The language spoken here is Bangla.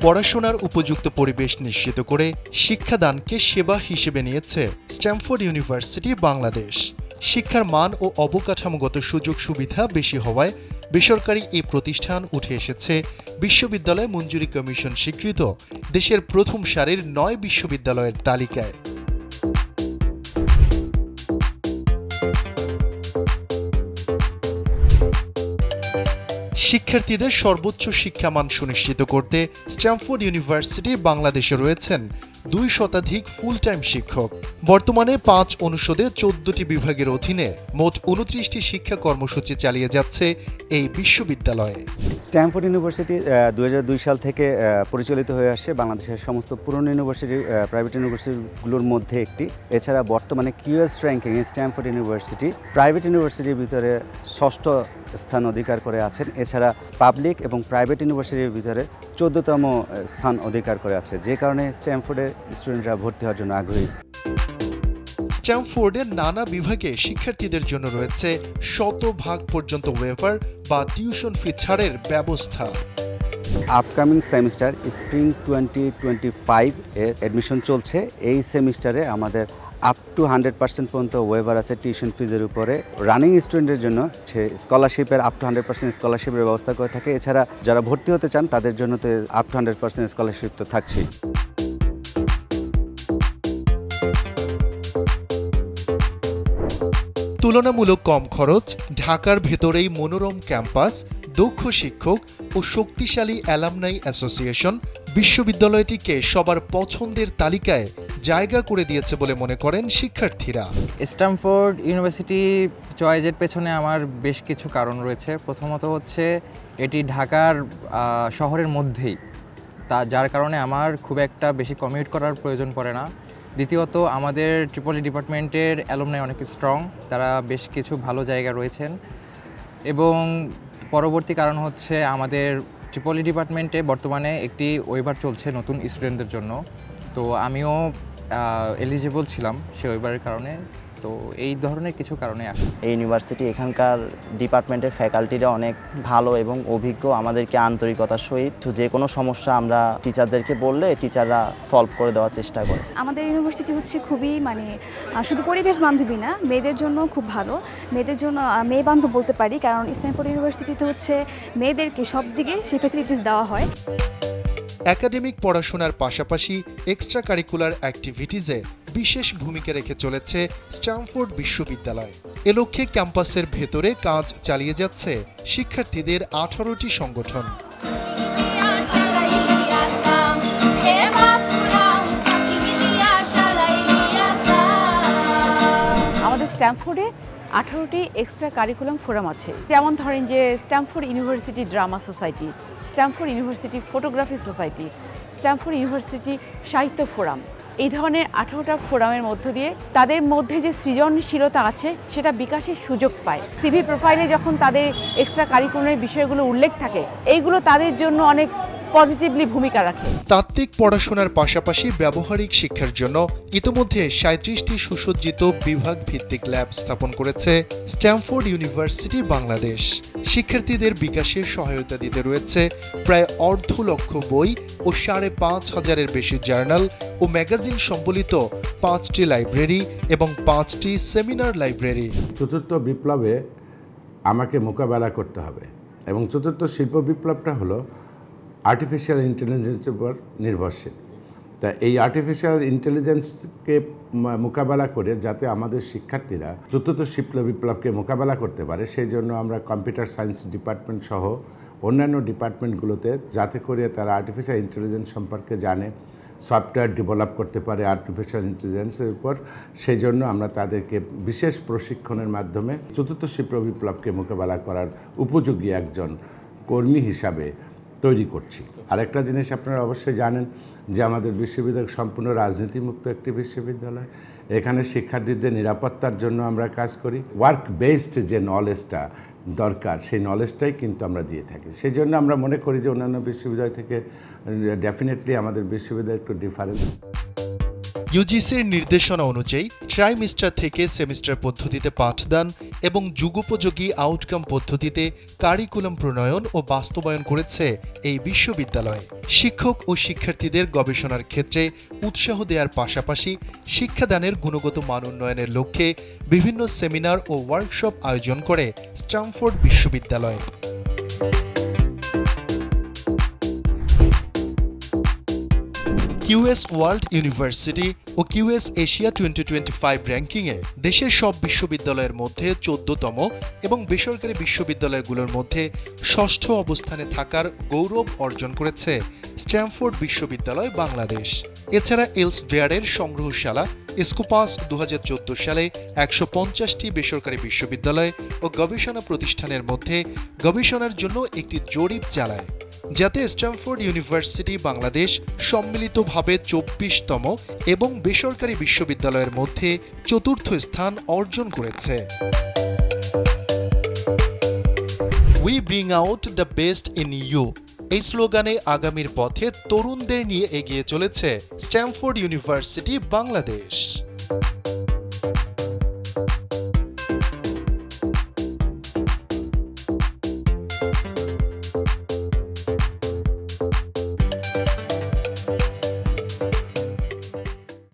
পড়াশোনার উপযুক্ত পরিবেশ নিশ্চিত করে শিক্ষাদানকে সেবা হিসেবে নিয়েছে স্ট্যামফোর্ড ইউনিভার্সিটি বাংলাদেশ। শিক্ষার মান ও অবকাঠামোগত সুযোগ সুবিধা বেশি হওয়ায় বেসরকারি এই প্রতিষ্ঠান উঠে এসেছে বিশ্ববিদ্যালয় মঞ্জুরি কমিশন স্বীকৃত দেশের প্রথম সারির ৯ বিশ্ববিদ্যালয়ের তালিকায়। শিক্ষার্থীদের সর্বোচ্চ শিক্ষামান সুনিশ্চিত করতে স্ট্যামফোর্ড ইউনিভার্সিটি বাংলাদেশে রয়েছেন ২ শতাধিক ফুল টাইম শিক্ষক। বর্তমানে ৫ অনুষদে ১৪টি বিভাগের অধীনে মোট ২৯টি শিক্ষা কর্মসূচি চালিয়ে যাচ্ছে এই বিশ্ববিদ্যালয়ে। স্ট্যামফোর্ড ইউনিভার্সিটি ২০০২ সাল থেকে পরিচালিত হয়ে আসছে বাংলাদেশের সমস্ত পুরনো ইউনিভার্সিটি প্রাইভেট ইউনিভার্সিটিগুলোর মধ্যে একটি। এছাড়া বর্তমানে কিউএস র্যাঙ্কিংয়ে স্ট্যামফোর্ড ইউনিভার্সিটি প্রাইভেট ইউনিভার্সিটির ভিতরে ৬ষ্ঠ স্থান অধিকার করে আছেন। এছাড়া পাবলিক এবং প্রাইভেট ইউনিভার্সিটির ভিতরে ১৪তম স্থান অধিকার করে আছে, যে কারণে স্ট্যামফোর্ডের স্টুডেন্টরা ভর্তি হওয়ার জন্য আগ্রহী। স্ট্যামফোর্ডের নানা বিভাগে শিক্ষার্থীদের জন্য রয়েছে শতভাগ পর্যন্ত ওয়েভার বা টিউশন ফি ছাড়ের ব্যবস্থা। আপকামিং সেমিস্টার স্প্রিং 2025 এর অ্যাডমিশন চলছে। এই সেমিস্টারে আমাদের আপ টু 100% পর্যন্ত ওয়েভার আছে টিউশন ফিজের উপরে। রানিং স্টুডেন্টের জন্য স্কলারশিপের আপ টু 100% স্কলারশিপের ব্যবস্থা করে থাকে। এছাড়া যারা ভর্তি হতে চান তাদের জন্য তো আপ টু 100% স্কলারশিপ তো থাকছেই। তুলনামূলক কম খরচ, ঢাকার ভেতরেই মনোরম ক্যাম্পাস, দক্ষ শিক্ষক ও শক্তিশালী অ্যালামনাই অ্যাসোসিয়েশন বিশ্ববিদ্যালয়টিকে সবার পছন্দের তালিকায় জায়গা করে দিয়েছে বলে মনে করেন শিক্ষার্থীরা। স্ট্যামফোর্ড ইউনিভার্সিটি চয়েসের পেছনে আমার বেশ কিছু কারণ রয়েছে। প্রথমত হচ্ছে এটি ঢাকার শহরের মধ্যেই, যার কারণে আমার খুব একটা বেশি কমিউট করার প্রয়োজন পড়ে না। দ্বিতীয়ত আমাদের ট্রিপলি ডিপার্টমেন্টের অ্যালুমনাই অনেক স্ট্রং, তারা বেশ কিছু ভালো জায়গা রয়েছেন। এবং পরবর্তী কারণ হচ্ছে আমাদের ট্রিপলি ডিপার্টমেন্টে বর্তমানে একটি ওয়েভার চলছে নতুন স্টুডেন্টদের জন্য, তো আমিও এলিজিবল ছিলাম সে ওয়েভারের কারণে। তো এই ধরনের কিছু কারণে এই ইউনিভার্সিটি এখানকার ডিপার্টমেন্টের ফ্যাকাল্টিরা অনেক ভালো এবং অভিজ্ঞ, আমাদেরকে আন্তরিকতার সহিত যে কোনো সমস্যা আমরা টিচারদেরকে বললে টিচাররা সলভ করে দেওয়ার চেষ্টা করে। আমাদের ইউনিভার্সিটি হচ্ছে খুবই শুধু পরিবেশ বান্ধবী না, মেয়েদের জন্য খুব ভালো, মেয়েদের জন্য মেয়ে বান্ধব বলতে পারি, কারণ স্ট্যামফোর্ড ইউনিভার্সিটিতে হচ্ছে মেয়েদেরকে সব দিকে সেই ফ্যাসিলিটিস দেওয়া হয়। একাডেমিক পড়াশোনার পাশাপাশি এক্সট্রা কারিকুলার অ্যাক্টিভিটিজে বিশেষ ভূমিকা রেখে চলেছে স্ট্যামফোর্ড বিশ্ববিদ্যালয়। এ লক্ষ্যে ক্যাম্পাসের ভেতরে কাজ চালিয়ে যাচ্ছে শিক্ষার্থীদের 18টি সংগঠন। আমাদের স্ট্যামফোর্ডে 18টি এক্সট্রা কারিকুলাম ফোরাম আছে। যেমন ধরেন যে Stamford university drama society, Stamford university photography society, Stamford university সাহিত্য ফোরাম। এই ধরনের 18টা ফোরামের মধ্য দিয়ে তাদের মধ্যে যে সৃজনশীলতা আছে সেটা বিকাশের সুযোগ পায়। সিভি প্রোফাইলে যখন তাদের এক্সট্রা কারিকুলামের বিষয়গুলো উল্লেখ থাকে, এইগুলো তাদের জন্য অনেক পজিটিভলি ভূমিকা রাখে। তাত্ত্বিক পড়াশোনার পাশাপাশি ব্যবহারিক শিক্ষার জন্য ইতোমধ্যে 37টি সুসজ্জিত বিভাগ ভিত্তিক ল্যাব স্থাপন করেছে স্ট্যামফোর্ড ইউনিভার্সিটি বাংলাদেশ। শিক্ষার্থীদের বিকাশে সহায়তা দিতে রয়েছে প্রায় 1.5 লক্ষ বই ও 5,500-এর বেশি জার্নাল ও ম্যাগাজিন সম্বলিত 5টি লাইব্রেরি এবং 5টি সেমিনার লাইব্রেরি। চতুর্থ বিপ্লবে আমাকে মোকাবেলা করতে হবে এবং চতুর্থ শিল্প বিপ্লবটা হলো আর্টিফিশিয়াল ইন্টেলিজেন্সের উপর নির্ভরশীল। তা এই আর্টিফিশিয়াল ইন্টেলিজেন্সকে মোকাবেলা করে যাতে আমাদের শিক্ষার্থীরা চতুর্থ শিল্প বিপ্লবকে মোকাবেলা করতে পারে, সেই জন্য আমরা কম্পিউটার সায়েন্স ডিপার্টমেন্ট সহ অন্যান্য ডিপার্টমেন্টগুলোতে যাতে করে তারা আর্টিফিশিয়াল ইন্টেলিজেন্স সম্পর্কে জানে, সফটওয়্যার ডেভেলপ করতে পারে আর্টিফিশিয়াল ইন্টেলিজেন্সের উপর, সেই জন্য আমরা তাদেরকে বিশেষ প্রশিক্ষণের মাধ্যমে চতুর্থ শিল্প বিপ্লবকে মোকাবেলা করার উপযোগী একজন কর্মী হিসাবে তৈরি করছি। আরেকটা জিনিস আপনারা অবশ্যই জানেন যে আমাদের বিশ্ববিদ্যালয় সম্পূর্ণ রাজনীতিমুক্ত একটি বিশ্ববিদ্যালয়। এখানে শিক্ষার্থীদের নিরাপত্তার জন্য আমরা কাজ করি। ওয়ার্ক বেসড যে নলেজটা দরকার সেই নলেজটাই কিন্তু আমরা দিয়ে থাকি। সেই জন্য আমরা মনে করি যে অন্যান্য বিশ্ববিদ্যালয় থেকে ডেফিনেটলি আমাদের বিশ্ববিদ্যালয় একটু ডিফারেন্স। ইউজিসির নির্দেশনা অনুযায়ী ট্রাইমিস্টার থেকে সেমিস্টার পদ্ধতিতে পাঠদান এবং যুগোপযোগী আউটকাম পদ্ধতিতে কারিকুলাম প্রণয়ন ও বাস্তবায়ন করেছে এই বিশ্ববিদ্যালয়। শিক্ষক ও শিক্ষার্থীদের গবেষণার ক্ষেত্রে উৎসাহ দেওয়ার পাশাপাশি শিক্ষাদানের গুণগত মান উন্নয়নের লক্ষ্যে বিভিন্ন সেমিনার ও ওয়ার্কশপ আয়োজন করে স্ট্যামফোর্ড বিশ্ববিদ্যালয়। কিউএস ওয়ার্ল্ড ইউনিভার্সিটি ও কিউএস এশিয়া 2025 র্যাঙ্কিংয়ে দেশের সব বিশ্ববিদ্যালয়ের মধ্যে 14তম এবং বেসরকারি বিশ্ববিদ্যালয়গুলোর মধ্যে 6ষ্ঠ অবস্থানে থাকার গৌরব অর্জন করেছে স্ট্যামফোর্ড বিশ্ববিদ্যালয় বাংলাদেশ। এছাড়া এলসভেয়ারের সংগ্রহশালা স্কোপাস 2014 সালে 150টি বেসরকারি বিশ্ববিদ্যালয় ও গবেষণা প্রতিষ্ঠানের মধ্যে গবেষণার জন্য একটি জরিপ চালায়, যাতে স্ট্যামফোর্ড ইউনিভার্সিটি বাংলাদেশ সম্মিলিতভাবে 24তম এবং বেসরকারি বিশ্ববিদ্যালয়ের মধ্যে 4র্থ স্থান অর্জন করেছে। We bring out the best in you এই স্লোগানে আগামীর পথে তরুণদের নিয়ে এগিয়ে চলেছে স্ট্যামফোর্ড ইউনিভার্সিটি বাংলাদেশ।